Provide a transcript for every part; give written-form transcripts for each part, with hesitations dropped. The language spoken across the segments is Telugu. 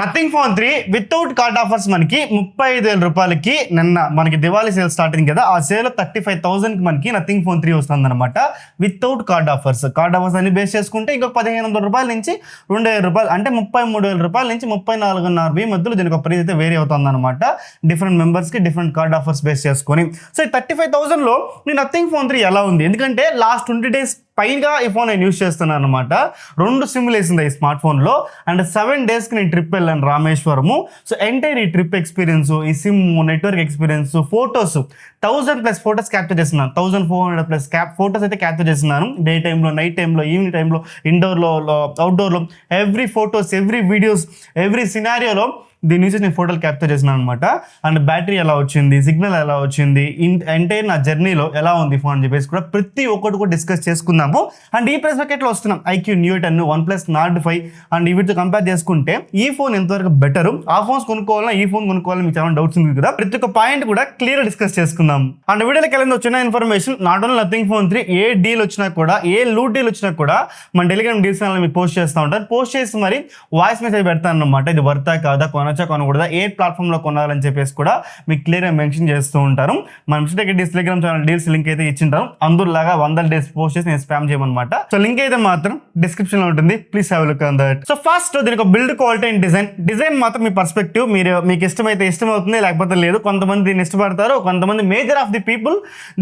Nothing phone 3 without card offers మనకి 35,000 రూపాయలకి నిన్న మనకి దివాళీ సేల్ స్టార్ట్ అయింది కదా, ఆ సేల్ 35,000కి మనకి నథింగ్ ఫోన్ 3 వస్తుంది అనమాట. వితౌట్ కార్డ్ ఆఫర్స్ అన్ని బేస్ చేసుకుంటే ఇంకొక 1,500 రూపాయల నుంచి 2,000 రూపాయలు అంటే 33,000 రూపాయల నుంచి 34,500 మధ్యలో దీనికి ఒక ప్రైస్ అయితే వేరీ అవుతుంది అనమాట. డిఫరెంట్ మెంబర్స్కి డిఫరెంట్ కార్డ్ ఆఫర్స్ బేస్ చేసుకొని. సో ఈ 35,000లో మీ నథింగ్ ఫోన్ 3 ఎలా ఉంది? ఎందుకంటే లాస్ట్ 20 days పైగా ఈ ఫోన్ నేను యూస్ చేస్తున్నాను అనమాట. 2 సిమ్లు వేసింది ఈ స్మార్ట్ ఫోన్లో అండ్ 7 daysకి నేను ట్రిప్ వెళ్ళాను రామేశ్వరము. సో ఎంటైర్ ఈ ట్రిప్ ఎక్స్పీరియన్స్, ఈ SIM network experience, photos 1000+ photos capture చేస్తున్నాను. 1400+ ఫొటోస్ అయితే క్యాప్చర్ చేస్తున్నాను. డే టైంలో, నైట్ టైంలో, ఈవినింగ్ టైంలో, ఇండోర్లో, అవుట్డోర్లో, every photos, every videos, every సినారియోలో దీని నుంచి నేను ఫోటోలు క్యాప్చర్ చేసినాను అనమాట. అండ్ బ్యాటరీ ఎలా వచ్చింది, సిగ్నల్ ఎలా వచ్చింది, ఎంటైర్ నా జర్నీలో ఎలా ఉంది ఫోన్ అని చెప్పేసి కూడా ప్రతి ఒక్కటి కూడా డిస్కస్ చేసుకుందాము. అండ్ ఈ ప్రైస్ బకెట్లో వస్తున్నాం IQ Neo 10, OnePlus Nord 5 and వీటితో కంపేర్ చేసుకుంటే ఈ ఫోన్ ఎంతవరకు బెటర్, ఆ ఫోన్స్ కొనుక్కోవాలన్నా ఈ ఫోన్ కొనుక్కోవాలని మీకు చాలా డౌట్స్ ఉంది కదా, ప్రతి ఒక్క పాయింట్ కూడా క్లియర్ డిస్కస్ చేసుకుందాం. అండ్ వీడియోకి వెళ్ళిన వచ్చిన information not only nothing phone 3 A deal వచ్చినా కూడా, ఏ లూట్ డీల్ వచ్చినా కూడా మన టెలిగ్రామ్ డీల్స్ ఛానల్ మీకు పోస్ట్ చేస్తూ ఉంటాను. పోస్ట్ చేసి మరి వాయిస్ మెసేజ్ పెడతాను అనమాట. ఇది వర్తా కాదా, కొనకూడదా, ఏ ప్లాట్ఫామ్లో కొనాలని చెప్పేసి కూడా మీకు క్లియర్గా మెన్షన్ చేస్తూ ఉంటారు. మన mistake Telegram channel deals link అయితే ఇచ్చింటారు. అందులాగా 100 days పోస్ట్ చేసి నేను స్పామ్ చేయమన్నమాట. సో లింక్ అయితే మాత్రం డిస్క్రిప్షన్ లో ఉంటుంది, please have look on that. So first దీనికి బిల్డ్ క్వాలిటీ అండ్ డిజైన్ మాత్రం మీ పర్స్పెక్టివ్, మీకు ఇష్టమైతే ఇష్టమవుతుంది, లేకపోతే లేదు. కొంతమంది దీన్ని ఇష్టపడతారు, కొంతమంది మేజర్ ఆఫ్ ది పీపుల్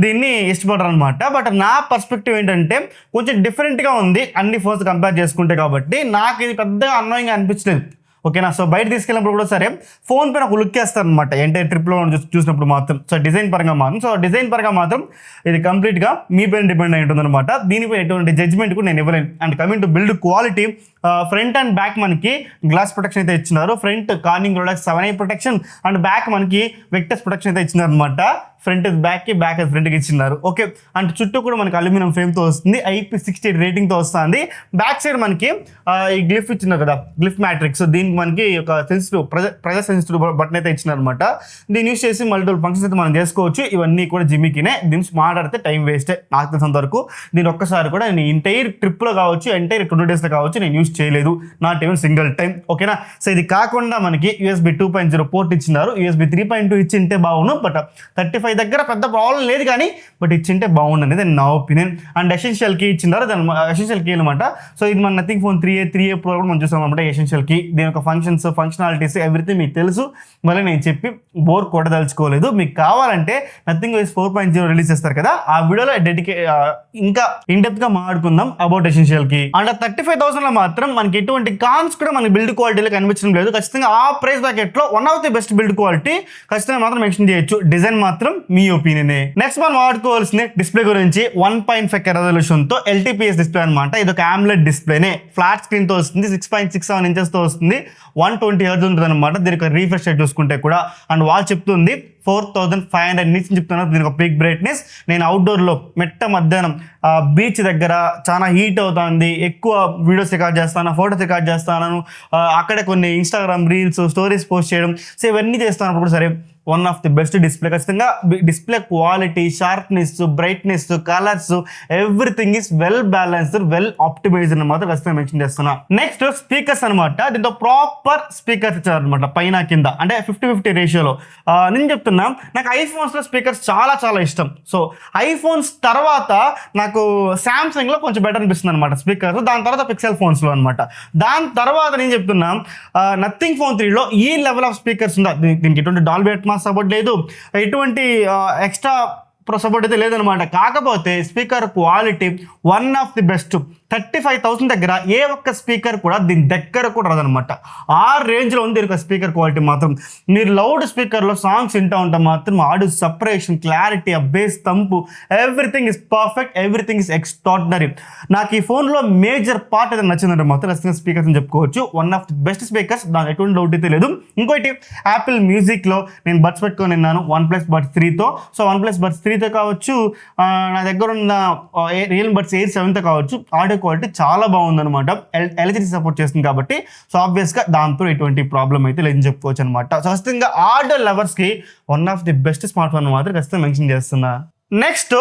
దీన్ని ఇష్టపడరు అనమాట. బట్ నా పర్స్పెక్టివ్ ఏంటంటే కొంచెం డిఫరెంట్గా ఉంది అన్ని ఫోన్స్ కంపేర్ చేసుకుంటే, కాబట్టి నాకు ఇది పెద్దగా అన్వయంగా అనిపించలేదు. ఓకేనా? సో బయట తీసుకెళ్ళినప్పుడు కూడా సరే ఫోన్ పైన ఒక లుక్ వేస్తారు అనమాట, ఎంటైర్ ట్రిప్లో చూసినప్పుడు మాత్రం. సో డిజైన్ పరంగా మాత్రం ఇది కంప్లీట్గా మీ పైన డిపెండ్ అయి ఉంటుంది అనమాట. దీనిపై ఎటువంటి జడ్జ్మెంట్ కూడా నేను ఇవ్వలేను. And coming to build quality, front and back మనకి గ్లాస్ ప్రొటెక్షన్ అయితే ఇచ్చినారు. Front Corning products 7i protection and back మనకి వెక్టర్స్ ప్రొటెక్షన్ అయితే ఇచ్చినారు అనమాట. ఫ్రంట్ బ్యాక్కి, బ్యాక్ ఫ్రంట్కి ఇచ్చినారు. ఓకే. అండ్ చుట్టూ కూడా మనకి అల్యూమినియం ఫ్రేమ్తో వస్తుంది, IP68 రేటింగ్తో వస్తుంది. బ్యాక్ సైడ్ మనకి ఈ గ్లిఫ్ ఇచ్చినారు కదా, గ్లిఫ్ మ్యాట్రిక్స్. దీనికి మనకి ఒక సెన్సిటివ్ ప్రెజర్ సెన్సిటివ్ బటన్ అయితే ఇచ్చినారు అనమాట. దీన్ని యూస్ చేసి మల్టిపుల్ ఫంక్షన్స్ అయితే మనం చేసుకోవచ్చు. ఇవన్నీ కూడా జిమ్మికినే. దీన్ని మాట్లాడితే టైం వేస్టే నాకు తెలిసినంత వరకు. దీని ఒక్కసారి కూడా నేను ఎంటైర్ ట్రిప్లో కావచ్చు, ఎంటైర్ 20 daysలో కావచ్చు నేను యూస్ చేయలేదు, నాట్ ఈవెన్ సింగిల్ టైం. ఓకేనా? సో ఇది కాకుండా మనకి USB 2.0 పోర్ట్ ఇచ్చినారు. USB 3.2 ఇచ్చింటే బాగుండు, బట్ 35 దగ్గర పెద్ద ప్రాబ్లం లేదు, కానీ బట్ ఇచ్చింటే బాగుండు అనేది నా ఒపీనియన్. అండ్ ఎసెన్షియల్ కీ ఇచ్చినారు, దాని ఎసెన్షియల్ కీ అనమాట. సో ఇది మన నథింగ్ ఫోన్ 3A Pro కూడా మనం చూసాం అనమాట. ఎసెన్షియల్ కీ, దీని యొక్క ఫంక్షన్స్, ఫంక్షనాలిటీస్, ఎవ్రీథింగ్ మీకు తెలుసు. మళ్ళీ నేను చెప్పి బోర్ కొట్టదలుచుకోలేదు. మీకు కావాలంటే నథింగ్ OS 4.0 రిలీజ్ చేస్తారు కదా, ఆ వీడియోలో ఇంకా ఇన్డెప్త్ గా మాట్లాడుకుందాం అబౌట్ ఎసెన్షియల్ కీ. అండ్ 35,000లో మాత్రం మనకి ఎటువంటి కాన్స్ కూడా మనకి బిల్డ్ క్వాలిటీలో కనిపించడం లేదు. ఖచ్చితంగా ఆ ప్రైస్ బ్రాకెట్ లో one of the best build quality ఖచ్చితంగా మాత్రం మెన్షన్ చేయొచ్చు. డిజైన్ మాత్రం మీ ఒపీనియన్. నెక్స్ట్ మనం వాడుకోవాల్సింది డిస్ప్లే గురించి. 1.5K రెజల్యూషన్ తో LTPS డిస్ప్లే అనమాట. ఇది ఒక AMOLED డిస్ప్లేనే, ఫ్లాట్ స్క్రీన్ తో వస్తుంది, 6.67 inches తో వస్తుంది, 120 Hz ఉంటుంది అనమాట. దీనికి రీఫ్రెష్ రేట్ చూసుకుంటే కూడా. అండ్ వాళ్ళు చెప్తుంది 4,500 nits చెప్తున్నారు. దీనికి ఒక పీక్ బ్రైట్నెస్. నేను అవుట్డోర్లో మధ్యాహ్నం బీచ్ దగ్గర చాలా హీట్ అవుతుంది, ఎక్కువ వీడియోస్ రికార్డ్ చేస్తాను, ఫోటోస్ రికార్డ్ చేస్తాను, అక్కడే కొన్ని ఇన్స్టాగ్రామ్ రీల్స్, స్టోరీస్ పోస్ట్ చేయడం, సో ఇవన్నీ చేస్తున్నప్పుడు కూడా సరే one of the best display. ఖచ్చితంగా display quality, sharpness, brightness, colours, everything is well balanced, well optimised అని మాత్రం ఖచ్చితంగా మెన్షన్ చేస్తున్నా. నెక్స్ట్ స్పీకర్స్ అనమాట. దీంతో ప్రాపర్ స్పీకర్స్ ఇచ్చారనమాట, పైన కింద, అంటే 50-50 రేషియోలో. నేను చెప్తున్నా, నాకు ఐఫోన్స్లో స్పీకర్స్ చాలా చాలా ఇష్టం. సో ఐఫోన్స్ తర్వాత నాకు శాంసంగ్లో కొంచెం బెటర్ అనిపిస్తుంది అనమాట స్పీకర్స్. దాని తర్వాత పిక్సెల్ ఫోన్స్లో అనమాట. దాని తర్వాత నేను చెప్తున్నా నథింగ్ ఫోన్ 3లో ఈ లెవెల్ ఆఫ్ స్పీకర్స్ ఉందా, దీనికి ఎటువంటి డాల్బీ అట్మాస్ సపోర్ట్ లేదు, ఎటువంటి ఎక్స్ట్రా సపోర్ట్ అయితే లేదనమాట. కాకపోతే speaker quality one of the best. 35,000 దగ్గర ఏ ఒక్క స్పీకర్ కూడా దీని దగ్గర కూడా రాదనమాట. ఆ రేంజ్లో ఉంది దీనికి స్పీకర్ క్వాలిటీ మాత్రం. మీరు లౌడ్ స్పీకర్లో సాంగ్స్ వింటూ ఉంటే మాత్రం audio separation, clarity, bass, thump, everything is perfect, everything is extraordinary. నాకు ఈ ఫోన్లో మేజర్ పార్ట్ అయితే నచ్చిందంటే మాత్రం ఖచ్చితంగా స్పీకర్స్ అని చెప్పుకోవచ్చు. One of the best speakers, దానికి ఎటువంటి డౌట్ అయితే లేదు. ఇంకోటి యాపిల్ మ్యూజిక్లో నేను బడ్స్ పెట్టుకొని విన్నాను OnePlus Buds 3తో. సో OnePlus Buds 3తో కావచ్చు, నా దగ్గర ఉన్న రియల్ బడ్స్ Air 7తో కావచ్చు, ఆడియో క్వాలిటీ చాలా బాగుందనమాట. LG సపోర్ట్ చేస్తుంది కాబట్టి సో ఆబ్వియస్గా దాంతో ఎటువంటి ప్రాబ్లం అయితే లేదని చెప్పుకోవచ్చు అనమాట. సో ఖచ్చితంగా ఆడియో లవర్స్కి one of the best smart phone మాత్రం ఖచ్చితంగా మెన్షన్ చేస్తున్నా. నెక్స్ట్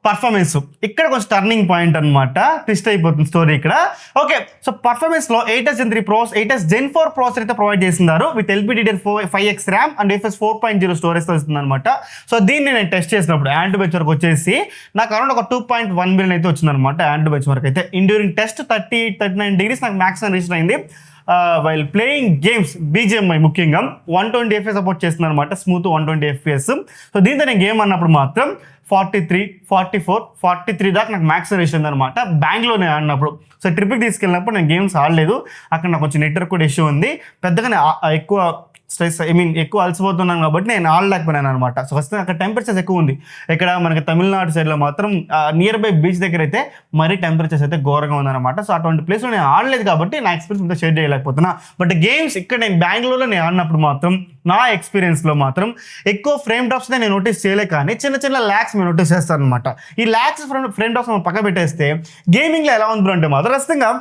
పర్ఫార్మెన్స్ ఇక్కడ కొంచెం టర్నింగ్ పాయింట్ అనమాట, ట్విస్ట్ అయిపోతుంది స్టోరీ ఇక్కడ. ఓకే, సో పర్ఫార్మెన్స్ లో 8s Gen 3 Pros 8s Gen 4 processor అయితే ప్రొవైడ్ చేస్తున్నారు with LPDDR5X RAM and UFS 4.0 storage తో ఇస్తుంది అనమాట. సో దీన్ని నేను టెస్ట్ చేసినప్పుడు యాండ్ బెంచ్ వరకు వచ్చేసి నాకు అరౌండ్ ఒక 2.1 మిలియన్ అయితే వచ్చింది అనమాట. యాండ్ బెంచ్ వరకు అయితే ఇండ్యూరింగ్ టెస్ట్ 39 degrees నాకు మ్యాక్సిమం రీచ్ అయింది. వైల్ ప్లేయింగ్ గేమ్స్ BGMI ముఖ్యంగా 120 FPS సపోర్ట్ చేస్తుంది అనమాట, స్మూత్ 120 FPS. సో దీంతో నేను గేమ్ అన్నప్పుడు మాత్రం 43, 44, 43 దాకా నాకు మ్యాక్స్ రేషన్ అనమాట బ్యాంగ్లోనే ఆడినప్పుడు. సో ట్రిప్కి తీసుకెళ్ళినప్పుడు నేను గేమ్స్ ఆడలేదు, అక్కడ నాకు కొంచెం నెట్వర్క్ కూడా ఇష్యూ ఉంది, పెద్దగా ఎక్కువ స్ట్రెస్ ఎక్కువ అలసిపోతున్నాను కాబట్టి నేను ఆడలేకపోయినాను అనమాట. సో ఫస్ట్ అక్కడ టెంపరేచర్స్ ఎక్కువ ఉంది. ఇక్కడ మనకి తమిళనాడు సైడ్లో మాత్రం నియర్ బై బీచ్ దగ్గర అయితే మరీ టెంపరేచర్స్ అయితే ఘోరంగా ఉందన్నమాట. సో అటువంటి ప్లేస్లో నేను ఆడలేదు కాబట్టి నా ఎక్స్పీరియన్స్ అంతా షేర్ చేయలేకపోతున్నా. బట్ గేమ్స్ ఇక్కడ నేను బెంగళూరులో నేను ఆడినప్పుడు మాత్రం నా ఎక్స్పీరియన్స్లో మాత్రం ఎక్కువ ఫ్రేమ్ డ్రాప్స్ నేను నోటీస్ చేయలే, కానీ చిన్న చిన్న ల్యాక్స్ మేము నోటీస్ చేస్తాను అనమాట. ఈ ల్యాక్స్ ఫ్రేమ్ డ్రాప్స్ మనం పక్క పెట్టేస్తే గేమింగ్లో ఎలా ఉంది అంటే మాత్రం ఖచ్చితంగా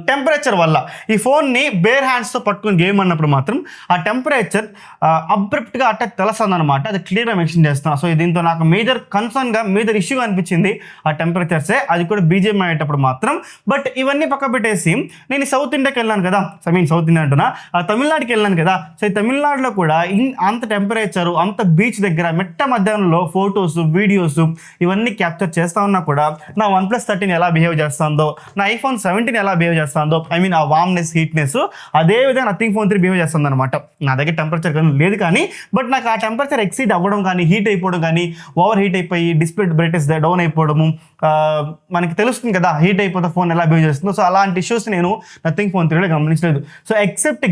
టెంపరేచర్ వల్ల ఈ ఫోన్ని బేర్ హ్యాండ్స్తో పట్టుకుని గేమ్ అన్నప్పుడు మాత్రం ఆ టెంపరేచర్ అబ్రప్ట్గా అట్ట తెలుస్తుంది అనమాట. అది క్లియర్గా మెన్షన్ చేస్తున్నా. సో దీంతో నాకు మేజర్ ఇష్యూగా అనిపించింది ఆ టెంపరేచర్సే, అది కూడా BGMI అయ్యేటప్పుడు మాత్రం. బట్ ఇవన్నీ పక్క పెట్టేసి నేను సౌత్ ఇండియాకి వెళ్ళాను కదా, సౌత్ ఇండియా అంటున్నా, తమిళనాడుకి వెళ్ళాను కదా. సో ఈ తమిళనాడులో కూడా అంత టెంపరేచరు, అంత బీచ్ దగ్గర మెట్ట మధ్యాహ్నంలో ఫొటోస్ వీడియోస్ ఇవన్నీ క్యాప్చర్ చేస్తా ఉన్నా కూడా నా OnePlus 13 ఎలా బిహేవ్ చేస్తుందో, నా iPhone 17 ఎలా బిహేవ్ చేస్తుందో, ఆ వామ్నెస్ హీట్నెస్ అదే విధంగా నథింగ్ ఫోన్ 3 బిహేవ్ చేస్తుంది అనమాట. నా దగ్గర టెంపరేచర్ కానీ లేదు, కానీ బట్ నాకు ఆ టెంపరేచర్ ఎక్సీడ్ అవ్వడం కానీ, హీట్ అయిపోవడం కానీ, ఓవర్ హీట్ అయిపోయి డిస్ప్లే బ్రైట్నెస్ డౌన్ అయిపోవడము, మనకి తెలుస్తుంది కదా హీట్ అయిపోతే ఫోన్ ఎలా బిహేవ్ చేస్తుందో. సో అలాంటి ఇష్యూస్ నేను నథింగ్ ఫోన్ 3లో గమనించలేదు. సో ఎక్సెప్ట్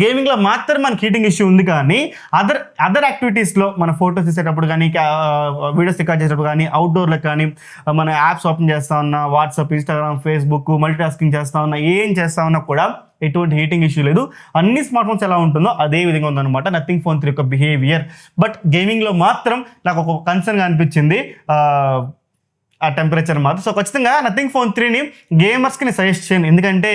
గేమింగ్లో మాత్రం మనకి హీటింగ్ ఇష్యూ ఉంది, కానీ అదర్ యాక్టివిటీస్లో మన ఫోటోస్ తీసేటప్పుడు కానీ, వీడియోస్ రికార్డ్ చేసేటప్పుడు కానీ, అవుట్డోర్లో కానీ, మన యాప్స్ ఓపెన్ చేస్తా ఉన్నా, వాట్సాప్, ఇన్స్టాగ్రామ్, ఫేస్బుక్, మల్టీటాస్కింగ్ చేస్తా ఉన్నా, ఏం చేస్తా ఉన్నా కూడా ఎటువంటి హీటింగ్ ఇష్యూ లేదు. అన్ని స్మార్ట్ ఫోన్స్ ఎలా ఉంటుందో అదే విధంగా ఉందన్నమాట నథింగ్ ఫోన్ 3 యొక్క బిహేవియర్. బట్ గేమింగ్లో మాత్రం నాకు ఒక కన్సర్న్గా అనిపించింది ఆ టెంపరేచర్ మాత్రం. సో ఖచ్చితంగా నథింగ్ ఫోన్ 3ని గేమర్స్కి నేను సజెస్ట్ చేయను, ఎందుకంటే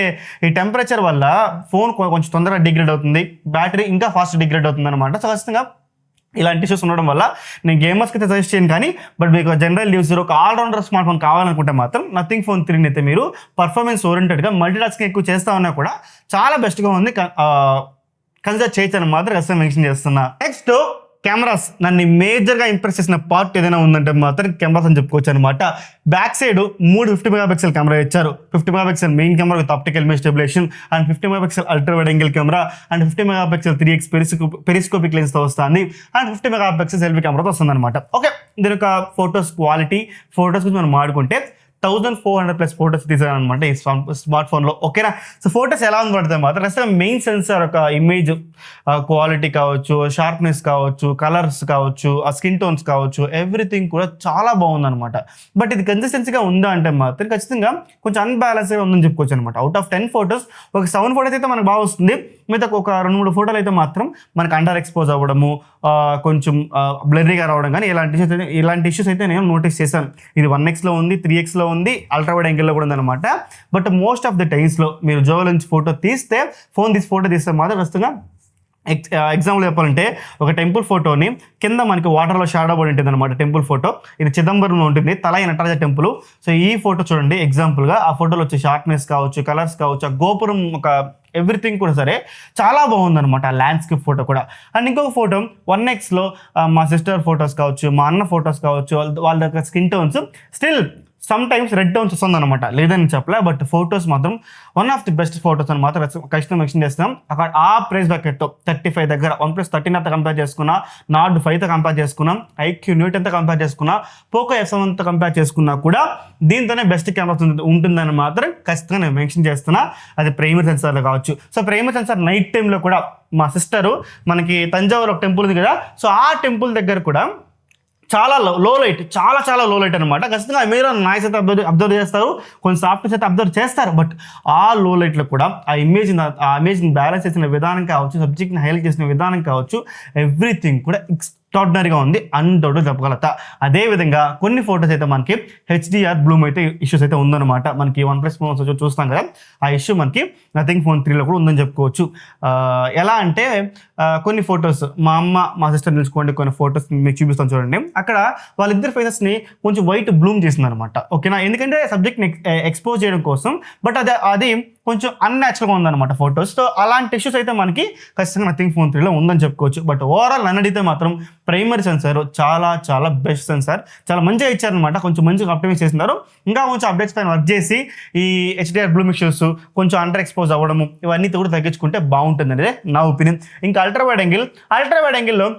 ఈ టెంపరేచర్ వల్ల ఫోన్ కొంచెం తొందరగా డిగ్రేడ్ అవుతుంది, బ్యాటరీ ఇంకా ఫాస్ట్ డిగ్రేడ్ అవుతుంది అనమాట. సో ఖచ్చితంగా ఇలాంటి ఇష్యూస్ ఉండడం వల్ల నేను గేమర్స్కి అయితే సజెస్ట్ చేయను, కానీ బట్ మీకు జనరల్ యూజర్ ఒక ఆల్రౌండర్ స్మార్ట్ ఫోన్ కావాలనుకుంటే మాత్రం నథింగ్ ఫోన్ 3ని అయితే మీరు పర్ఫార్మెన్స్ ఓరియంటెడ్గా మల్టీటాస్కింగ్ ఎక్కువ చేస్తా ఉన్నా కూడా చాలా బెస్ట్గా ఉంది, కన్సిడర్ చేయొచ్చని మాత్రం ఖచ్చితంగా మెన్షన్ చేస్తున్నా. నెక్స్ట్ కెమెరాస్ నన్ను మేజర్గా ఇంప్రెస్ చేసిన పార్ట్ ఏదైనా ఉందంటే మాత్రం కెమెరాస్ అని చెప్పుకోవచ్చు అనమాట. బ్యాక్ సైడ్ 3 50 మెగాపిక్సెల్ కెమెరా ఇచ్చారు. 50 megapixel main camera with optical image stabilisation and 50 megapixel ultra wide angle camera and 50 megapixel 3x periscopic లెన్స్తో వస్తుంది అండ్ 50 మెగాపిక్సెల్ సెల్ఫీ కెమెరాతో వస్తుంది అనమాట. ఓకే, దీని యొక్క ఫొటోస్ క్వాలిటీ, ఫొటోస్ గురించి మనం మాట్లాడుకుంటే 1400+ ఫోటోస్ తీసాను అనమాట ఈ స్మార్ట్ ఫోన్లో. ఓకేనా, సో ఫోటోస్ ఎలా ఉంది పడితే మాత్రం అసలు మెయిన్ సెన్సార్ ఒక ఇమేజ్ క్వాలిటీ కావచ్చు, షార్ప్నెస్ కావచ్చు, కలర్స్ కావచ్చు, ఆ స్కిన్ టోన్స్ కావచ్చు, ఎవ్రీథింగ్ కూడా చాలా బాగుందన్నమాట. బట్ ఇది కన్సిస్టెన్సీగా ఉందా అంటే మాత్రం ఖచ్చితంగా కొంచెం అన్బ్యాలెన్స్గా ఉందని చెప్పుకోవచ్చు అనమాట. అవుట్ ఆఫ్ 10 ఫోటోస్ ఒక 7 ఫోటోస్ అయితే మనకు బాగా వస్తుంది, మిగతా ఒక 2-3 ఫోటోలు అయితే మాత్రం మనకు అండర్ ఎక్స్పోజ్ అవ్వడము, కొంచెం బ్లర్రీగా రావడం కానీ ఇలాంటి ఇష్యూస్ అయితే నేను నోటీస్ చేశాను. ఇది 1xలో ఉంది, 3xలో ఉంది, అల్ట్రా వైడ్ యాంగిల్లో కూడా ఉందన్నమాట. బట్ మోస్ట్ ఆఫ్ ద టైమ్స్లో మీరు జోబుల నుంచి ఫోటో తీస్తే ఫోటో తీస్తే మాత్రం ఖచ్చితంగా ఎగ్జాంపుల్ చెప్పాలంటే ఒక టెంపుల్ ఫోటోని కింద మనకి వాటర్లో షాడో పడి ఉంటుంది అనమాట. టెంపుల్ ఫోటో ఇది చిదంబరంలో ఉంటుంది, తలై నటరాజ టెంపుల్. సో ఈ ఫోటో చూడండి ఎగ్జాంపుల్గా, ఆ ఫోటోలో వచ్చే షార్ప్నెస్ కావచ్చు, కలర్స్ కావచ్చు, ఆ గోపురం ఒక ఎవ్రీథింగ్ కూడా సరే చాలా బాగుందనమాట ఆ ల్యాండ్స్కేప్ ఫోటో కూడా. అండ్ ఇంకొక ఫోటో 1xలో మా సిస్టర్ ఫొటోస్ కావచ్చు, మా అన్న ఫొటోస్ కావచ్చు, వాళ్ళ దగ్గర skin tones still some times red tones వస్తుంది అనమాట, లేదని చెప్పలే. బట్ ఫొటోస్ మాత్రం one of the best photos అని మాత్రం ఖచ్చితంగా మెన్షన్ చేస్తాం. అక్కడ ఆ ప్రైస్ బ్రాకెట్ 35 దగ్గర OnePlus 13 అంతా కంపేర్ చేసుకున్నా, Nord 5తో కంపేర్ చేసుకున్నాం, IQ Newt అంతా కంపేర్ చేసుకున్నా, Poco F7 అంతా కంపేర్ చేసుకున్నా కూడా దీంతోనే బెస్ట్ కెమెరా ఉంటుందని మాత్రం ఖచ్చితంగా నేను మెన్షన్ చేస్తున్నా. అది ప్రైమరీ సెన్సార్లో కావచ్చు. సో ప్రైమరీ సెన్సార్ నైట్ టైంలో కూడా మా సిస్టరు మనకి తంజావూరు ఒక టెంపుల్ ఉంది కదా, సో ఆ టెంపుల్ దగ్గర కూడా చాలా లో లైట్, చాలా లో లైట్ అనమాట. ఖచ్చితంగా మీరు నాయిస్ అయితే అబ్జర్వ్ చేస్తారు, కొంచెం సాఫ్ట్నెస్ అయితే అబ్జర్వ్ చేస్తారు. బట్ ఆ లో లైట్లో కూడా ఆ ఇమేజ్ని బ్యాలెన్స్ చేసిన విధానం కావచ్చు, సబ్జెక్ట్ని హైలైట్ చేసిన విధానం కావచ్చు, ఎవ్రీథింగ్ కూడా ఎక్స్ట్రాడినరీగా ఉంది, అన్డౌట్ చెప్పగలుగుతా. అదేవిధంగా కొన్ని ఫొటోస్ అయితే మనకి HDR బ్లూమ్ అయితే ఇష్యూస్ అయితే ఉందన్నమాట. మనకి OnePlus ఫోన్స్ చూస్తాం కదా, ఆ ఇష్యూ మనకి నథింగ్ ఫోన్ 3లో కూడా ఉందని చెప్పుకోవచ్చు. ఎలా అంటే కొన్ని ఫొటోస్ మా అమ్మ మా సిస్టర్ నిలుచుకోండి, కొన్ని ఫొటోస్ మీకు చూపిస్తాను చూడండి. అక్కడ వాళ్ళిద్దరు ఫేసెస్ని కొంచెం వైట్ బ్లూమ్ చేసింది అనమాట. ఓకేనా, ఎందుకంటే సబ్జెక్ట్ని ఎక్స్పోజ్ చేయడం కోసం. బట్ అది కొంచెం అన్యాచురల్గా ఉందన్నమాట ఫొటోస్. సో అలాంటి ఇష్యూస్ అయితే మనకి ఖచ్చితంగా నథింగ్ ఫోన్ 3లో ఉందని చెప్పుకోవచ్చు. బట్ ఓవరాల్ నన్ను అడిగితే మాత్రం ప్రైమరీ సెన్సార్ చాలా చాలా బెస్ట్ సెన్సార్, చాలా మంచిగా ఇచ్చారనమాట. కొంచెం మంచిగా ఆప్టిమైజ్ చేస్తున్నారు. ఇంకా కొంచెం అప్డేట్స్ పైన వర్క్ చేసి ఈ HDR బ్లూమ్ ఇష్యూస్, కొంచెం అండర్ ఎక్స్పోజ్ అవ్వడము, ఇవన్నీ కూడా తగ్గించుకుంటే బాగుంటుంది అనేది నా ఒపీనియన్. ఇంకా అల్ట్రా వైడ్ యాంగిల్లో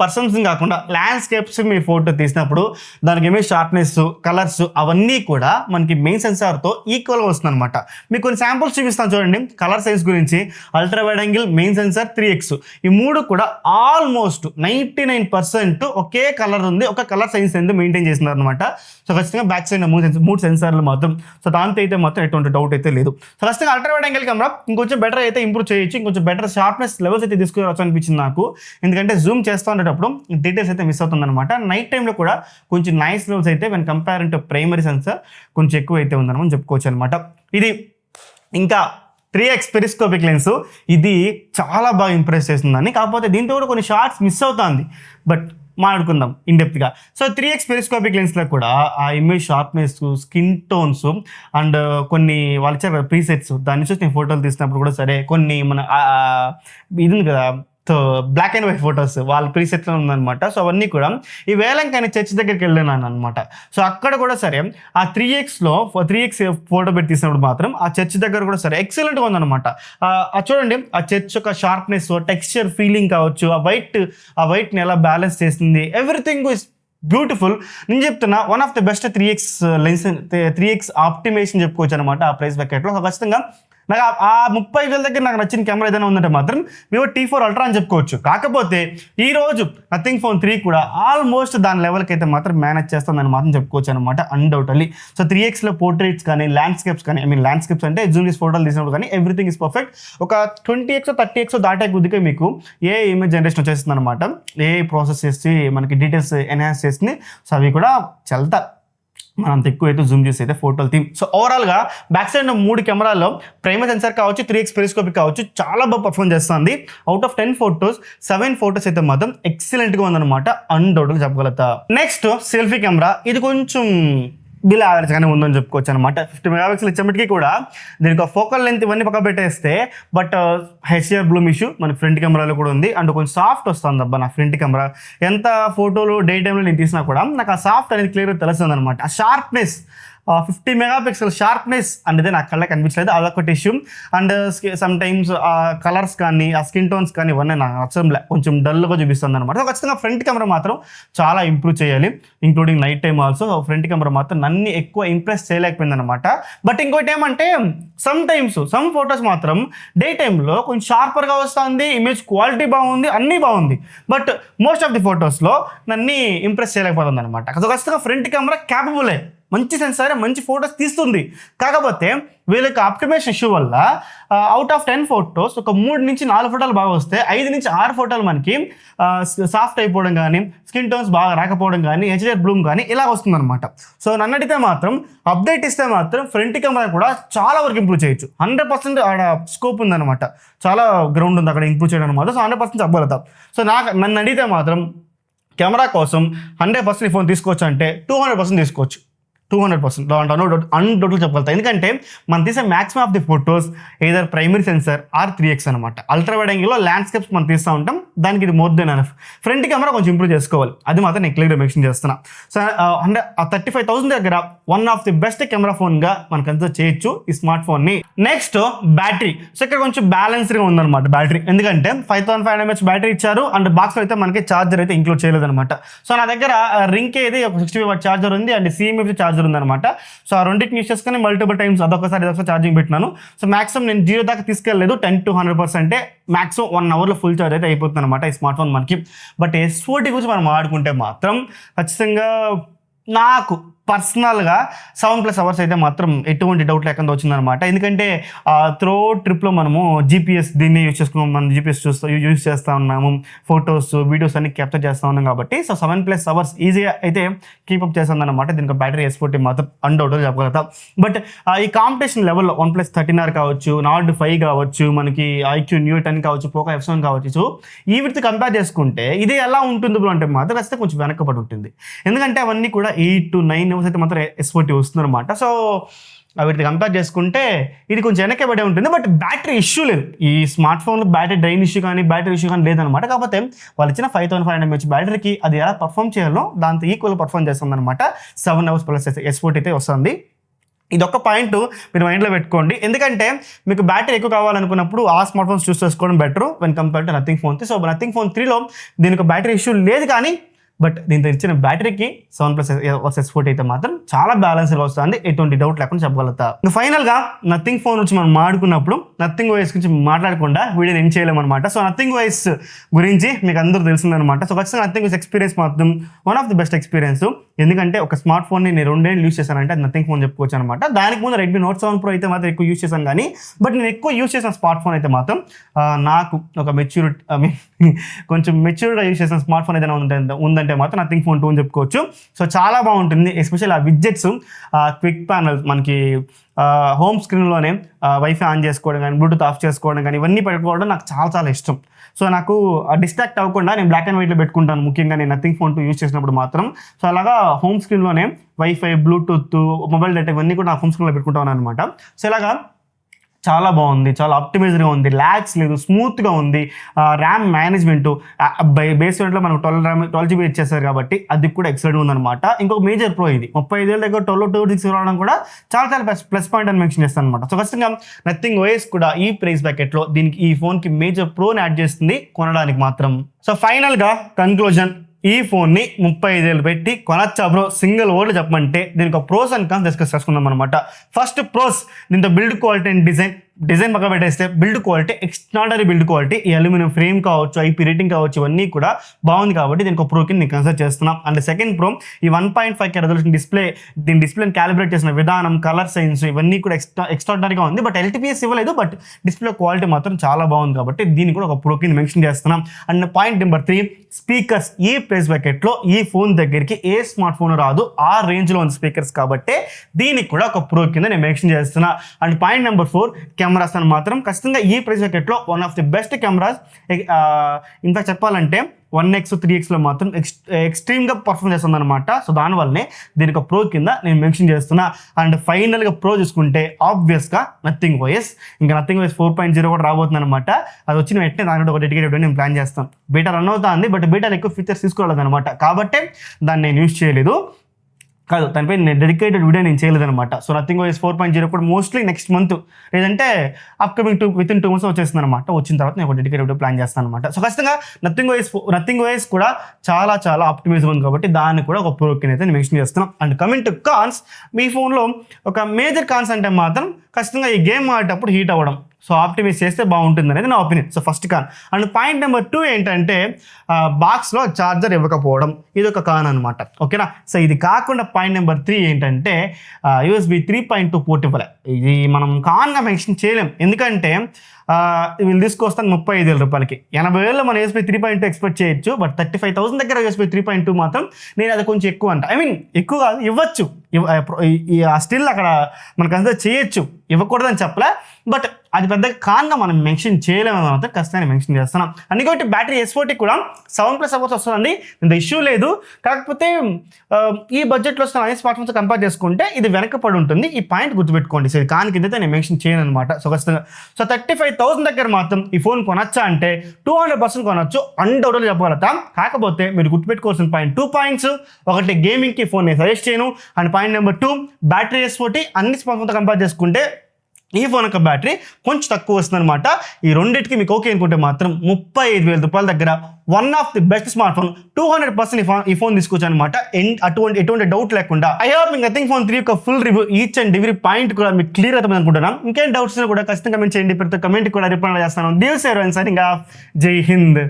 పర్సన్స్ కాకుండా ల్యాండ్స్కేప్స్ మీరు ఫోటో తీసినప్పుడు దానికి ఏమీ షార్ప్నెస్, కలర్స్ అవన్నీ కూడా మనకి మెయిన్ సెన్సార్తో ఈక్వల్గా వస్తుంది అనమాట. మీకు కొన్ని శాంపుల్స్ చూపిస్తాను చూడండి. కలర్ సైన్స్ గురించి ultra wide angle, main censor, 3x ఈ మూడు కూడా ఆల్మోస్ట్ 99% ఒకే కలర్ ఉంది, ఒక కలర్ సైన్స్ ఎందుకు మెయింటైన్ చేస్తున్నారు అనమాట. సో ఖచ్చితంగా బ్యాక్ సైడ్ మూడు సెన్సార్లు మాత్రం, సో దాంతో అయితే మాత్రం ఎటువంటి డౌట్ అయితే లేదు. సో ఖచ్చితంగా అల్ట్రా వైడ్ యాంగిల్ కెమెరా ఇంకొంచెం బెటర్ అయితే ఇంప్రూవ్ చేయొచ్చు, ఇంకొంచెం బెటర్ షార్ప్నెస్ లెవెల్స్ అయితే తీసుకురావచ్చు అనిపించింది నాకు. ఎందుకంటే జూమ్ చేస్తూ ఉండేటప్పుడు డీటెయిల్స్ అయితే మిస్ అవుతుంది అనమాట. నైట్ టైంలో కూడా కొంచెం నాయిస్ లెవెల్స్ అయితే when compare to primary censor కొంచెం ఎక్కువ అయితే ఉందని చెప్పుకోవచ్చు అనమాట. ఇది ఇంకా 3x పెరిస్కోపిక్ లెన్స్, ఇది చాలా బాగా ఇంప్రెస్ చేస్తుందని. కాకపోతే దీంతో కూడా కొన్ని షార్ట్స్ మిస్ అవుతుంది, బట్ మాట్లాడుకుందాం ఇన్డెప్త్గా. సో 3x పెరిస్కోపిక్ లెన్స్లో కూడా ఆ image sharpness, skin tones and కొన్ని వాళ్ళు ఇచ్చారు కదా ప్రీసెట్స్, దాన్ని చూసి నేను ఫోటోలు తీసినప్పుడు కూడా సరే, కొన్ని మన ఇది ఉంది కదా బ్లాక్ అండ్ వైట్ ఫొటోస్ వాళ్ళ ప్రీసెట్లో ఉందన్నమాట. సో అవన్నీ కూడా ఈ వేలంకని చర్చ్ దగ్గరికి వెళ్ళినాను అనమాట. సో అక్కడ కూడా సరే ఆ 3x ఫోటో పెట్టి తీసినప్పుడు మాత్రం ఆ చర్చ్ దగ్గర కూడా సరే ఎక్సలెంట్గా ఉందన్నమాట. చూడండి ఆ చర్చ్ యొక్క షార్ప్నెస్, టెక్స్చర్, ఫీలింగ్ కావచ్చు, ఆ వైట్ని ఎలా బ్యాలెన్స్ చేస్తుంది, ఎవ్రీథింగ్ ఇస్ బ్యూటిఫుల్. నేను చెప్తున్నా one of the best 3x lens, 3x optimisation చెప్పుకోవచ్చు అనమాట ఆ ప్రైస్ బ్యాకెట్లో. ఖచ్చితంగా నాకు ఆ 30,000 దగ్గర నాకు నచ్చిన కెమెరా ఏదైనా ఉందంటే మాత్రం వివో T4 అల్ట్రా అని చెప్పుకోవచ్చు. కాకపోతే ఈరోజు నథింగ్ ఫోన్ 3 కూడా ఆల్మోస్ట్ దాని లెవెల్కి అయితే మాత్రం మేనేజ్ చేస్తుందని మాత్రం చెప్పుకోవచ్చు అనమాట అన్డౌటెడ్లీ. సో 3xలో పోర్ట్రేట్స్ కానీ, ల్యాండ్స్కేప్స్ కానీ, ల్యాండ్స్కేప్స్ అంటే జూమ్ చేసి ఫోటోలు తీసినప్పుడు కానీ ఎవ్రీథింగ్ ఇస్ పర్ఫెక్ట్. ఒక 20x 30x దాటే కొద్దిగా మీకు ఏ ఇమేజ్ జనరేషన్ వచ్చేస్తుంది అనమాట, ఏ ప్రాసెస్ చేసి మనకి డీటెయిల్స్ ఎన్హాన్స్ చేస్తుంది. సో అవి కూడా చల్తా మనం అంత ఎక్కువ అయితే జూమ్ చేసి అయితే ఫోటోలు తీమ్. సో ఓవరాల్గా బ్యాక్ సైడ్ 3 కెమెరాల్లో ప్రైమరీ సెన్సార్ కావచ్చు, 3x పెరిస్కోపిక్ కావచ్చు, చాలా బాగా పర్ఫార్మ్ చేస్తుంది. అవుట్ ఆఫ్ 10 ఫోటోస్ 7 ఫోటోస్ అయితే మాత్రం ఎక్సలెంట్గా ఉందన్నమాట, అన్డౌట్గా చెప్పగలుగుతా. నెక్స్ట్ సెల్ఫీ కెమెరా, ఇది కొంచెం బిల్ యావరేజ్గానే ఉందని చెప్పుకోవచ్చు అనమాట. 50 మెగాపిక్సెల్ ఇచ్చేప్పటికీ కూడా దీనికి ఫోకల్ లెంత్ ఇవన్నీ పక్క పెట్టేస్తే, బట్ HDR బ్లూమ్ ఇష్యూ మనకి ఫ్రంట్ కెమెరాలో కూడా ఉంది. అండ్ కొంచెం సాఫ్ట్ వస్తుంది అబ్బా నా ఫ్రంట్ కెమెరా. ఎంత ఫోటోలు డే టైంలో నేను తీసినా కూడా నాకు ఆ సాఫ్ట్ అనేది క్లియర్గా తెలుస్తుంది అనమాట. ఆ షార్ప్నెస్, 50 మెగాపిక్సెల్ షార్ప్నెస్ అనేది నాకు కళ్ళకి అనిపించలేదు, అదొకటి ఇష్యూ. అండ్ సమ్ టైమ్స్ ఆ కలర్స్ కానీ, ఆ స్కిన్ టోన్స్ కానీ ఇవన్నీ నాకు నచ్చడంలే, కొంచెం డల్గా చూపిస్తుంది అనమాట. సో ఖచ్చితంగా ఫ్రంట్ కెమెరా మాత్రం చాలా ఇంప్రూవ్ చేయాలి, including night time also. Front camera మాత్రం నన్ను ఎక్కువ ఇంప్రెస్ చేయలేకపోయింది అనమాట. బట్ ఇంకోటి ఏమంటే సమ్ ఫొటోస్ మాత్రం డే టైంలో కొంచెం షార్పర్గా వస్తుంది, ఇమేజ్ క్వాలిటీ బాగుంది, అన్నీ బాగుంది. బట్ మోస్ట్ ఆఫ్ ది ఫొటోస్లో నన్ను ఇంప్రెస్ చేయలేకపోతుంది అనమాట. సో ఖచ్చితంగా ఫ్రంట్ కెమెరా క్యాపబులే, మంచి సెన్సార్, మంచి ఫొటోస్ తీస్తుంది. కాకపోతే వీళ్ళకి ఆప్టిమైజేషన్ ఇష్యూ వల్ల అవుట్ ఆఫ్ 10 ఫొటోస్ ఒక 3 నుంచి 4 ఫోటోలు బాగా వస్తే 5 నుంచి 6 ఫోటోలు మనకి సాఫ్ట్ అయిపోవడం కానీ, స్కిన్ టోన్స్ బాగా రాకపోవడం కానీ, HDR బ్లూమ్ కానీ ఇలా వస్తుందన్నమాట. సో నన్ను అడిగితే మాత్రం అప్డేట్ ఇస్తే మాత్రం ఫ్రంట్ కెమెరా కూడా చాలా వరకు ఇంప్రూవ్ చేయొచ్చు. 100% ఆడ స్కోప్ ఉందన్నమాట, చాలా గ్రౌండ్ ఉంది అక్కడ ఇంప్రూవ్ చేయడం అనమాట. సో 100% చెప్పగలుగుతాం. సో నన్ను అడిగితే మాత్రం కెమెరా కోసం 100% ఫోన్ తీసుకోవచ్చు అంటే 200% తీసుకోవచ్చు, 200% అన్డౌట్గా చెప్పగలుగుతా. ఎందుకంటే మనం తీసే maximum of the photos either primary sensor or 3x అనమాట. అల్ట్రా వైడ్ యాంగిల్లో ల్యాండ్స్కేప్స్ మనం తీస్తూ ఉంటాం, దానికి ఇది more than enough. Front camera కొంచెం ఇంప్రూవ్ చేసుకోవాలి, అది మాత్రం నేను క్లియర్గా మెన్షన్ చేస్తున్నా. సో అంటే ఆ 35,000 దగ్గర one of the best camera ఫోన్గా మనం కన్సిడర్ చేయొచ్చు ఈ స్మార్ట్ ఫోన్ని. Next battery. సో ఇక్కడ కొంచెం బ్యాలెన్స్డ్గా ఉందన్నమాట బ్యాటరీ, ఎందుకంటే 5500 mAh బ్యాటరీ ఇచ్చారు. అండ్ బాక్స్లో అయితే మనకి ఛార్జర్ అయితే ఇంక్లూడ్ చేయలేదన్నమాట. సో నా దగ్గర రింగ్ ఏది ఒక 65W ఛార్జర్ ఉంది, అండ్ CMFC ఛార్జర్ ఉందన్నమాట. సో ఆ రెండింటిని యూస్ చేసుకుని మల్టిపుల్ టైమ్స్ అదొకసారి ఛార్జింగ్ పెట్టినాను. సో మాక్సిమం నేను 0 దాకా తీసుకెళ్ళలేదు, 10 to 100% మాక్సిమం 1 అవర్లో ఫుల్ ఛార్జ్ అయితే అయిపోతుంది అనమాట ఈ స్మార్ట్ ఫోన్ మనకి. బట్ S40 గురించి మనం ఆడుకుంటే మాత్రం ఖచ్చితంగా నాకు పర్సనల్గా 7+ అవర్స్ అయితే మాత్రం ఎటువంటి డౌట్ లేకుండా వచ్చిందనమాట. ఎందుకంటే త్రో ట్రిప్లో మనము జీపీఎస్ దీన్ని యూజ్ చేసుకున్నాం, మనం జీపీఎస్ యూజ్ చేస్తూ ఉన్నాము, ఫొటోస్ వీడియోస్ అన్ని క్యాప్చర్ చేస్తూ ఉన్నాం కాబట్టి సో 7+ అవర్స్ ఈజీగా అయితే కీపప్ చేస్తుందన్నమాట. దీనికి బ్యాటరీ ఎస్పోర్టీ మాత్రం అన్డౌట్గా చెప్పగలుగుతాం. బట్ ఈ కాంపిటీషన్ లెవెల్లో OnePlus 13R కావచ్చు, Nord 5 కావచ్చు, మనకి IQ Neo 10 కావచ్చు, Poco F7 కావచ్చు, సో ఈ వీటితో కంపేర్ చేసుకుంటే ఇది ఎలా ఉంటుంది బ్రో అంటే మాత్రం వస్తే కొంచెం వెనకబడి ఉంటుంది. ఎందుకంటే అవన్నీ కూడా 8 to 9 అవర్స్ అయితే మాత్రం ఎస్పోర్టీ వస్తుందన్నమాట. సో వీటిని కంపేర్ చేసుకుంటే ఇది కొంచెం వెనకబడే ఉంటుంది. బట్ బ్యాటరీ ఇష్యూ లేదు, ఈ స్మార్ట్ ఫోన్లో బ్యాటరీ డ్రైన్ ఇష్యూ కానీ బ్యాటరీ ఇష్యూ కానీ లేదనమాట. కాకపోతే వాళ్ళు ఇచ్చిన 5500 mAh బ్యాటరీకి అది ఎలా పర్ఫామ్ చేయాలో దాంతో ఈక్వల్ పర్ఫామ్ చేస్తుంది అనమాట. 7 hours ప్లస్ ఎస్పోర్టీ అయితే వస్తుంది. ఇది ఒక్క పాయింట్ మీరు మైండ్లో పెట్టుకోండి. ఎందుకంటే మీకు బ్యాటరీ ఎక్కువ కావాలనుకున్నప్పుడు ఆ స్మార్ట్ ఫోన్స్ చూస్ చేసుకోవడం better when compare to nothing phone 3. So nothing phone 3లో దీనికి బ్యాటరీ ఇష్యూ లేదు, కానీ బట్ దీంతో ఇచ్చిన బ్యాటరీకి 7+ ఎస్పోర్టీ అయితే మాత్రం చాలా బ్యాలెన్స్గా వస్తుంది, ఎటువంటి డౌట్ లేకుండా చెప్పగలుగుతా. ఇంకా ఫైనల్గా నథింగ్ ఫోన్ నుంచి మనం మాట్లాడుకున్నప్పుడు నథింగ్ OS గురించి మాట్లాడకుండా వీడియోని ఏం చేయలేమన్నమాట. సో నథింగ్ OS గురించి మీకు అందరూ తెలిసిందనమాట. సో ఖచ్చితంగా నథింగ్ OS ఎక్స్పీరియన్స్ మాత్రం one of the best experience. ఎందుకంటే ఒక స్మార్ట్ ఫోన్ని నేను 2 ఏళ్ళు యూస్ చేశానంటే అది నథింగ్ ఫోన్ చెప్పుకోవచ్చు అనమాట. దానికి ముందు Redmi Note 7 Pro అయితే మాత్రం ఎక్కువ యూస్ చేశాను, కానీ బట్ నేను ఎక్కువ యూస్ చేసిన స్మార్ట్ ఫోన్ అయితే మాత్రం నాకు ఒక కొంచెం మెచ్యూర్గా యూస్ చేసిన స్మార్ట్ ఫోన్ ఏదైనా ఉందంటే మాత్రం నథింగ్ ఫోన్ 2 అని చెప్పుకోవచ్చు. సో చాలా బాగుంటుంది, ఎస్పెషల్ ఆ విడ్జెట్స్, క్విక్ ప్యానల్, మనకి హోమ్ స్క్రీన్లోనే వైఫై ఆన్ చేసుకోవడం కానీ బ్లూటూత్ ఆఫ్ చేసుకోవడం కానీ ఇవన్నీ పెట్టుకోవడం నాకు చాలా చాలా ఇష్టం. సో నాకు డిస్ట్రాక్ట్ అవ్వకుండా నేను బ్లాక్ అండ్ వైట్లో పెట్టుకుంటాను, ముఖ్యంగా నేను నథింగ్ ఫోన్ 2 యూస్ చేసినప్పుడు మాత్రం. సో అలాగా హోమ్ స్క్రీన్లోనే వైఫై, బ్లూటూత్, మొబైల్ డేటా ఇవన్నీ కూడా నా హోమ్ స్క్రీన్లో పెట్టుకుంటాను అనమాట. సో ఇలాగా చాలా బాగుంది, చాలా ఆప్టిమైజ్డ్గా ఉంది, ల్యాగ్స్ లేదు, స్మూత్గా ఉంది. ర్యామ్ మేనేజ్మెంట్ బేస్ వేరియంట్లో మనకు 12 GB ఇచ్చేస్తారు కాబట్టి అది కూడా ఎక్సలెంట్గా ఉందన్నమాట. ఇంకొక మేజర్ ప్రో ఇది 35,000 దగ్గర 12/26 రావడం కూడా చాలా చాలా ప్లస్ పాయింట్ అని మెన్షన్ చేస్తాను అనమాట. సో ఖచ్చితంగా నథింగ్ OS కూడా ఈ ప్రైస్ బ్రాకెట్లో దీనికి ఈ ఫోన్కి మేజర్ ప్రోని యాడ్ చేస్తుంది కొనడానికి మాత్రం. సో ఫైనల్గా కన్క్లూజన్, ఈ ఫోన్ని 35,000 పెట్టి కొనచ్చా బ్రో? సింగిల్ వర్డ్ చెప్పమంటే దీనికి ప్రోస్ అండ్ కాన్స్ డిస్కస్ చేసుకుందాం అనమాట. ఫస్ట్ ప్రోస్, దీంతో బిల్డ్ క్వాలిటీ అండ్ డిజైన్ పక్క పెట్టేస్తే build quality extraordinary build quality. ఈ అల్యూమినియం ఫ్రేమ్ కావచ్చు, IP రేటింగ్ కావచ్చు, ఇవన్నీ కూడా బాగుంది కాబట్టి దీనికి ఒక ప్రోకి నేను కన్సిడర్ చేస్తున్నాం. అండ్ సెకండ్ ప్రో, ఈ 1.5K రెజల్యూషన్ డిస్ప్లే, దీని డిస్ప్లేని క్యాలిబ్రేట్ చేసిన విధానం, కలర్ సైన్స్ ఇవన్నీ కూడా ఎక్స్ట్రాడనరీగా ఉంది. బట్ LTPS ఇవ్వలేదు, బట్ డిస్ప్లే క్వాలిటీ మాత్రం చాలా బాగుంది కాబట్టి దీన్ని కూడా ఒక ప్రోకి మెన్షన్ చేస్తున్నాం. And point number 3, speakers. ఈ ప్రైస్ బ్రాకెట్లో ఈ ఫోన్ దగ్గరికి ఏ స్మార్ట్ ఫోన్ రాదు, ఆ రేంజ్లో ఉంది స్పీకర్స్ కాబట్టి దీనికి కూడా ఒక ప్రో కింద నేను మెన్షన్ చేస్తున్నా. అండ్ పాయింట్ నెంబర్ 4, కెమెరాస్ అని మాత్రం ఖచ్చితంగా ఈ ప్రైస్ బ్రాకెట్లో one of the best cameras. In fact చెప్పాలంటే 1x 3xలో మాత్రం ఎక్స్ట్రీమ్గా పర్ఫామ్ చేస్తుంది అనమాట. సో దానివల్లనే దీనికి ఒక ప్రో కింద నేను మెన్షన్ చేస్తున్నా. అండ్ ఫైనల్గా ప్రో చూసుకుంటే ఆబ్వియస్గా నథింగ్ OS, ఇంకా నథింగ్ OS 4.0 కూడా రాబోతుంది అనమాట. అది వచ్చిన వెంటనే దాని ఒక డెడికేటెడ్ నేను ప్లాన్ చేస్తాను. బీటా రన్ అవుతా ఉంది, బట్ బీటా ఎక్కువ ఫీచర్స్ తీసుకోలేదు అనమాట, కాబట్టి దాన్ని నేను యూస్ చేయలేదు. కాదు, దానిపై నేను డెడికేటెడ్ వీడియో నేను చేయలేదన్నమాట. సో నథింగ్ OS 4.0 కూడా మోస్ట్లీ నెక్స్ట్ మంత్ లేదంటే అప్కమింగ్ వితిన్ 2 months వచ్చేస్తుంది అనమాట. వచ్చిన తర్వాత నేను ఒక డెడికేటెడ్ వీడియో ప్లాన్ చేస్తాను అనమాట. సో ఖచ్చితంగా నథింగ్ OS కూడా చాలా చాలా ఆప్టిమైజ్గా ఉంది కాబట్టి దాన్ని కూడా ఒక ప్రోకి అయితే నేను మెన్షన్ చేస్తున్నాం. అండ్ కమింగ్ టు కాన్స్, మీ ఫోన్లో ఒక మేజర్ కాన్స్ అంటే మాత్రం ఖచ్చితంగా ఈ గేమ్ ఆడేటప్పుడు హీట్ అవ్వడం. సో ఆప్టిమైజ్ చేస్తే బాగుంటుంది అనేది నా opinion. So first con. And point number 2 ఏంటంటే బాక్స్లో ఛార్జర్ ఇవ్వకపోవడం, ఇది ఒక కాన్ అనమాట. ఓకేనా? సో ఇది కాకుండా పాయింట్ నెంబర్ 3 ఏంటంటే USB 3.2 పోర్ట్ ఇవ్వలే. ఇది మనం కాన్గా మెన్షన్ చేయలేం, ఎందుకంటే వీళ్ళు తీసుకొస్తాను 35,000 రూపాయలకి. 80,000 మనం USB 3.2 ఎక్స్పెక్ట్ చేయొచ్చు, బట్ 35,000 దగ్గర USB 3.2 మాత్రం నేను అది కొంచెం ఎక్కువ అంట. ఎక్కువ కాదు, ఇవ్వచ్చు, స్టిల్ అక్కడ మనం కన్సిడర్ చేయొచ్చు, ఇవ్వకూడదని చెప్పలే, బట్ అది పెద్దగా కాన్గా మనం మెన్షన్ చేయలేము మాత్రం ఖచ్చితంగా మెన్షన్ చేస్తున్నాం. అందుకని బ్యాటరీ ఎస్పోర్టీ కూడా 7+ అవర్స్ వస్తుందండి, ఇంత ఇష్యూ లేదు. కాకపోతే ఈ బడ్జెట్లో వస్తున్న అన్ని స్మార్ట్ ఫోన్స్ కంపేర్ చేసుకుంటే ఇది వెనకపడి ఉంటుంది, ఈ పాయింట్ గుర్తుపెట్టుకోండి. సో కాన్ కింద నేను మెన్షన్ చేయను అనమాట. సో ఖచ్చితంగా 35,000 దగ్గర మాత్రం ఈ ఫోన్ కొనొచ్చా అంటే 200% కొనొచ్చు, అన్డౌటెడ్గా చెప్పగలుగుతాం. కాకపోతే మీరు గుర్తుపెట్టుకోవాల్సిన పాయింట్ 2 పాయింట్స్. ఒకటి, గేమింగ్కి ఫోన్ నేను సజెస్ట్ చేయను. అండ్ పాయింట్ నెంబర్ 2, బ్యాటరీ ఎస్పోర్టీ అన్ని స్మార్ట్ ఫోన్తో కంపేర్ చేసుకుంటే ఈ ఫోన్ యొక్క బ్యాటరీ కొంచెం తక్కువ వస్తుంది అనమాట. ఈ రెండింటికి మీకు ఓకే అనుకుంటే మాత్రం 35,000 రూపాయల దగ్గర one of the best smart phone. 200% ఈ ఫోన్ తీసుకోవచ్చు అనమాట, ఎటువంటి డౌట్ లేకుండా. ఐ హోప్ నథింగ్ ఫోన్ 3 యొక్క full review, each and every point కూడా మీకు క్లియర్ అవుతుంది అనుకుంటున్నాం. ఇంకేం డౌట్స్ కూడా ఖచ్చితంగా కమెంట్ చేయండి, ప్రతి కమెంట్ కూడా రిప్లై చేస్తాను. దేవ్ సేర్ సైనింగ్ ఆఫ్. జై హింద్.